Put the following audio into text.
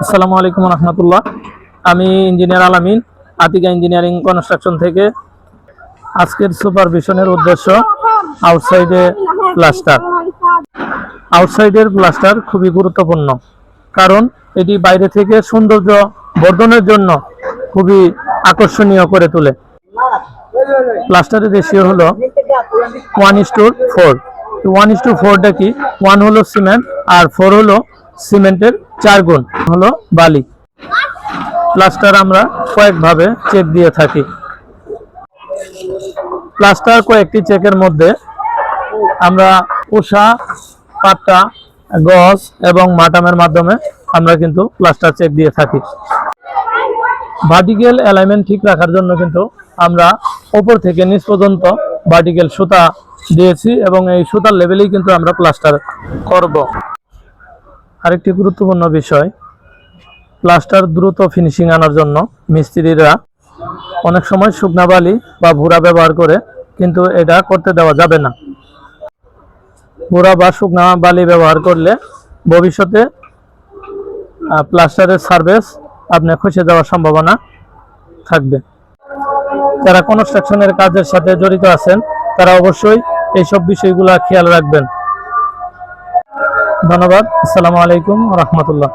আসসালামু আলাইকুম রহমতুল্লাহ। আমি ইঞ্জিনিয়ার আলামিন, আতিকা ইঞ্জিনিয়ারিং কনস্ট্রাকশন থেকে। আজকের সুপারভিশনের উদ্দেশ্য আউটসাইডে প্লাস্টার। আউটসাইডের প্লাস্টার খুবই গুরুত্বপূর্ণ, কারণ এটি বাইরে থেকে সৌন্দর্য বর্ধনের জন্য খুবই আকর্ষণীয় করে তোলে। প্লাস্টারের রেশিও হলো 1:4। 1:4টা কি? 1 হলো সিমেন্ট আর 4 হলো সিমেন্টের 4 গুণ হলো বালি। প্লাস্টার আমরা কয়েকভাবে চেক দিয়ে থাকি। প্লাস্টার কয়েকটি চেকের মধ্যে আমরা উষা, পাট্টা, গজ এবং মাটামের মাধ্যমে আমরা কিন্তু প্লাস্টার চেক দিয়ে থাকি। ভার্টিক্যাল অ্যালাইনমেন্ট ঠিক রাখার জন্য কিন্তু আমরা উপর থেকে নিচ পর্যন্ত ভার্টিক্যাল সুতা দিয়েছি এবং এই সুতার লেভেলেই কিন্তু আমরা প্লাস্টার করব। আরেকটি গুরুত্বপূর্ণ বিষয়, প্লাস্টার দ্রুত ফিনিশিং আনার জন্য মিস্ত্রিরা অনেক সময় শুকনা বালি বা ভুরা ব্যবহার করে, কিন্তু এটা করতে দেওয়া যাবে না। ভুরা বা শুকনা বালি ব্যবহার করলে ভবিষ্যতে প্লাস্টারের সার্ভিস আপনি খসে যাওয়ার সম্ভাবনা থাকবে। যারা কনস্ট্রাকশনের কাজের সাথে জড়িত আছেন তারা অবশ্যই এইসব বিষয়গুলো খেয়াল রাখবেন। ধন্যবাদ। আসসালামু আলাইকুম রহমতুল্লাহ।